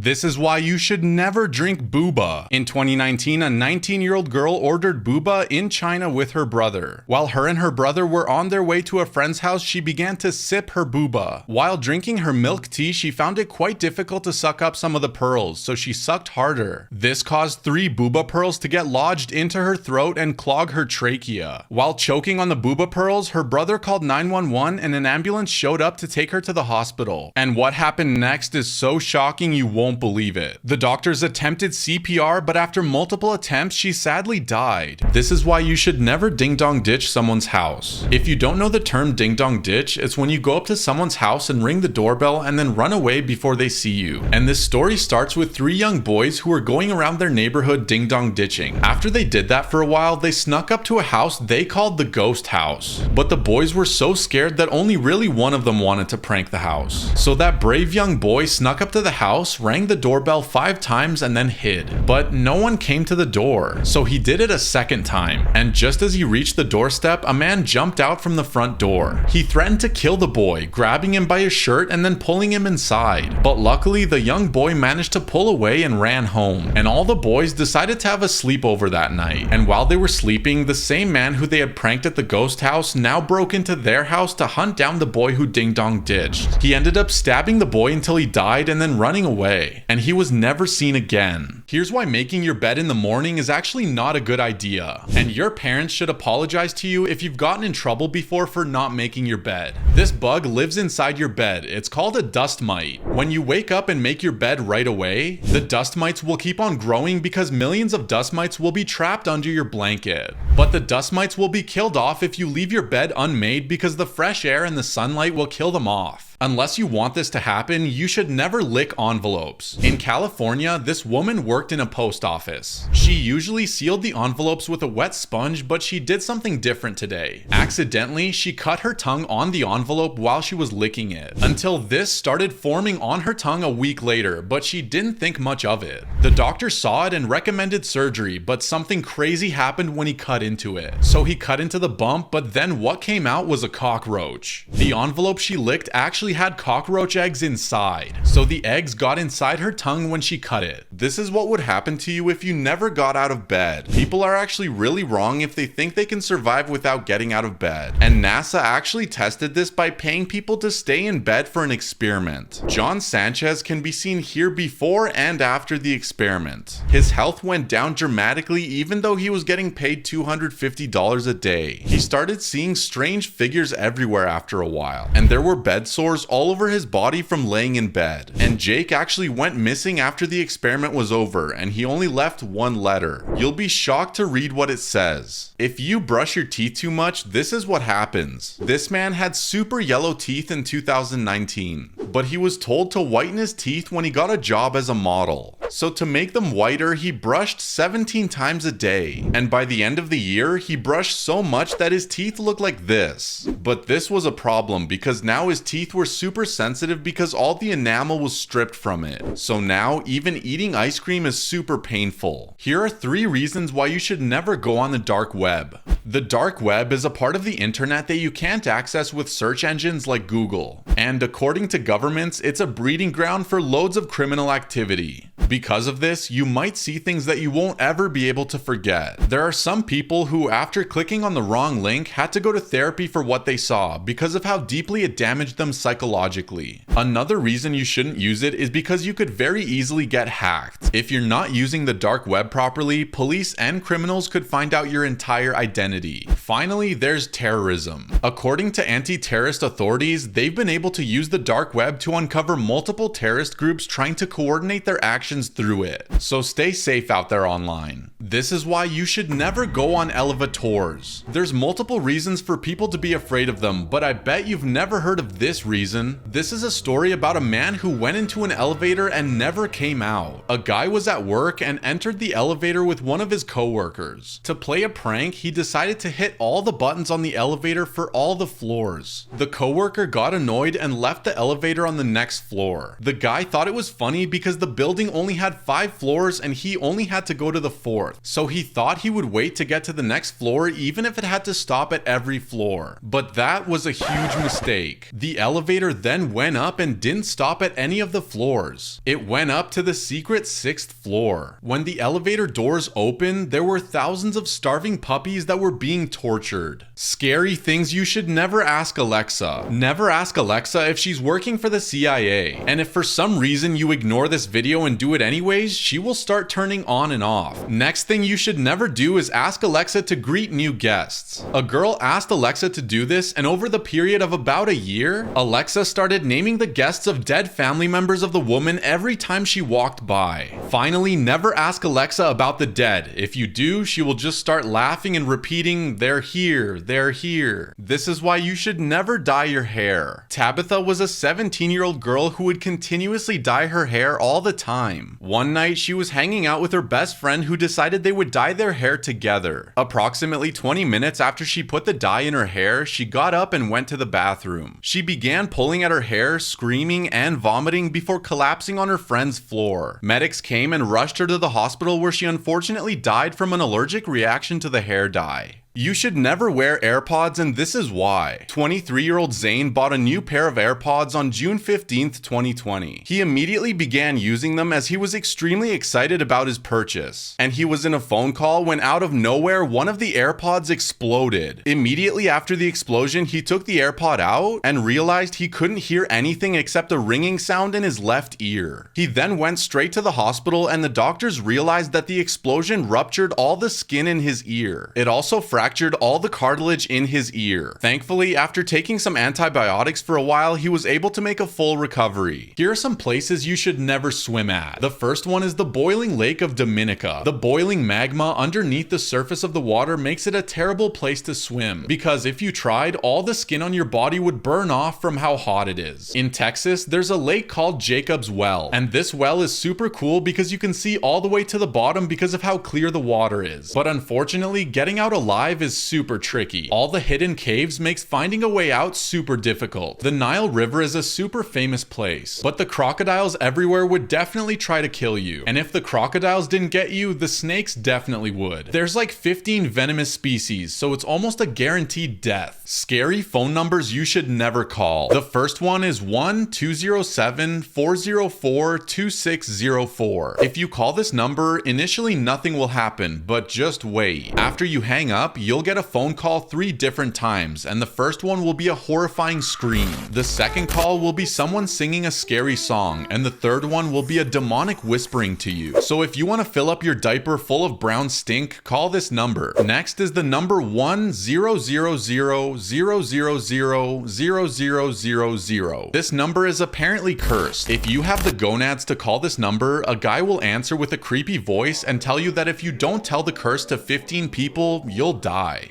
This is why you should never drink Booba. In 2019, a 19-year-old girl ordered Booba in China with her brother. While her and her brother were on their way to a friend's house, she began to sip her Booba. While drinking her milk tea, she found it quite difficult to suck up some of the pearls, so she sucked harder. This caused 3 Booba pearls to get lodged into her throat and clog her trachea. While choking on the Booba pearls, her brother called 911 and an ambulance showed up to take her to the hospital. And what happened next is so shocking you won't believe it. The doctors attempted CPR, but after multiple attempts, she sadly died. This is why you should never ding-dong ditch someone's house. If you don't know the term ding-dong ditch, it's when you go up to someone's house and ring the doorbell and then run away before they see you. And this story starts with 3 young boys who were going around their neighborhood ding-dong ditching. After they did that for a while, they snuck up to a house they called the ghost house. But the boys were so scared that only really one of them wanted to prank the house. So that brave young boy snuck up to the house, rang the doorbell 5 times and then hid. But no one came to the door, so he did it a second time. And just as he reached the doorstep, a man jumped out from the front door. He threatened to kill the boy, grabbing him by his shirt and then pulling him inside. But luckily, the young boy managed to pull away and ran home. And all the boys decided to have a sleepover that night. And while they were sleeping, the same man who they had pranked at the ghost house now broke into their house to hunt down the boy who ding-dong ditched. He ended up stabbing the boy until he died and then running away. And he was never seen again. Here's why making your bed in the morning is actually not a good idea. And your parents should apologize to you if you've gotten in trouble before for not making your bed. This bug lives inside your bed. It's called a dust mite. When you wake up and make your bed right away, the dust mites will keep on growing because millions of dust mites will be trapped under your blanket. But the dust mites will be killed off if you leave your bed unmade because the fresh air and the sunlight will kill them off. Unless you want this to happen, you should never lick envelopes. In California, this woman worked in a post office. She usually sealed the envelopes with a wet sponge, but she did something different today. Accidentally, she cut her tongue on the envelope while she was licking it, until this started forming on her tongue a week later, but she didn't think much of it. The doctor saw it and recommended surgery, but something crazy happened when he cut into it. So he cut into the bump, but then what came out was a cockroach. The envelope she licked actually had cockroach eggs inside, so the eggs got inside her tongue when she cut it. This is what would happen to you if you never got out of bed. People are actually really wrong if they think they can survive without getting out of bed. And NASA actually tested this by paying people to stay in bed for an experiment. John Sanchez can be seen here before and after the experiment. His health went down dramatically even though he was getting paid $250 a day. He started seeing strange figures everywhere after a while, and there were bed sores all over his body from laying in bed. And Jake actually went missing after the experiment was over, and he only left 1 letter. You'll be shocked to read what it says. If you brush your teeth too much, this is what happens. This man had super yellow teeth in 2019, but he was told to whiten his teeth when he got a job as a model. So to make them whiter, he brushed 17 times a day. And by the end of the year, he brushed so much that his teeth looked like this. But this was a problem because now his teeth were super sensitive because all the enamel was stripped from it. So now even eating ice cream is super painful. Here are 3 reasons why you should never go on the dark web. The dark web is a part of the internet that you can't access with search engines like Google. And according to governments, it's a breeding ground for loads of criminal activity. Because of this, you might see things that you won't ever be able to forget. There are some people who, after clicking on the wrong link, had to go to therapy for what they saw because of how deeply it damaged them psychologically. Another reason you shouldn't use it is because you could very easily get hacked. If you're not using the dark web properly, police and criminals could find out your entire identity. Finally, there's terrorism. According to anti-terrorist authorities, they've been able to use the dark web to uncover multiple terrorist groups trying to coordinate their actions through it. So stay safe out there online. This is why you should never go on elevators. There's multiple reasons for people to be afraid of them, but I bet you've never heard of this reason. This is a story about a man who went into an elevator and never came out. A guy was at work and entered the elevator with one of his coworkers. To play a prank, he decided to hit all the buttons on the elevator for all the floors. The coworker got annoyed and left the elevator on the next floor. The guy thought it was funny because the building only had 5 floors and he only had to go to the 4th. So he thought he would wait to get to the next floor even if it had to stop at every floor. But that was a huge mistake. The elevator then went up and didn't stop at any of the floors. It went up to the secret 6th floor. When the elevator doors opened, there were thousands of starving puppies that were being tortured. Scary things you should never ask Alexa. Never ask Alexa if she's working for the CIA. And if for some reason you ignore this video and do it anyways, she will start turning on and off. Next thing you should never do is ask Alexa to greet new guests. A girl asked Alexa to do this, and over the period of about a year, Alexa started naming the guests of dead family members of the woman every time she walked by. Finally, never ask Alexa about the dead. If you do, she will just start laughing and repeating, "They're here, they're here." This is why you should never dye your hair. Tabitha was a 17-year-old girl who would continuously dye her hair all the time. One night, she was hanging out with her best friend who decided they would dye their hair together. Approximately 20 minutes after she put the dye in her hair, she got up and went to the bathroom. She began pulling at her hair, screaming and vomiting before collapsing on her friend's floor. Medics came and rushed her to the hospital where she unfortunately died from an allergic reaction to the hair dye. You should never wear AirPods, and this is why. 23-year-old Zane bought a new pair of AirPods on June 15th, 2020. He immediately began using them as he was extremely excited about his purchase. And he was in a phone call when out of nowhere, one of the AirPods exploded. Immediately after the explosion, he took the AirPod out and realized he couldn't hear anything except a ringing sound in his left ear. He then went straight to the hospital, and the doctors realized that the explosion ruptured all the skin in his ear. It also fractured all the cartilage in his ear. Thankfully, after taking some antibiotics for a while, he was able to make a full recovery. Here are some places you should never swim at. The first one is the boiling lake of Dominica. The boiling magma underneath the surface of the water makes it a terrible place to swim, because if you tried, all the skin on your body would burn off from how hot it is. In Texas, there's a lake called Jacob's Well, and this well is super cool because you can see all the way to the bottom because of how clear the water is. But unfortunately, getting out alive is super tricky. All the hidden caves makes finding a way out super difficult. The Nile River is a super famous place, but the crocodiles everywhere would definitely try to kill you. And if the crocodiles didn't get you, the snakes definitely would. There's like 15 venomous species, so it's almost a guaranteed death. Scary phone numbers you should never call. The first one is 1-207-404-2604. If you call this number, initially nothing will happen, but just wait. After you hang up, you'll get a phone call 3 different times, and the first one will be a horrifying scream. The second call will be someone singing a scary song, and the third one will be a demonic whispering to you. So if you want to fill up your diaper full of brown stink, call this number. Next is the number 1-000-000-0000. This number is apparently cursed. If you have the gonads to call this number, a guy will answer with a creepy voice and tell you that if you don't tell the curse to 15 people, you'll die.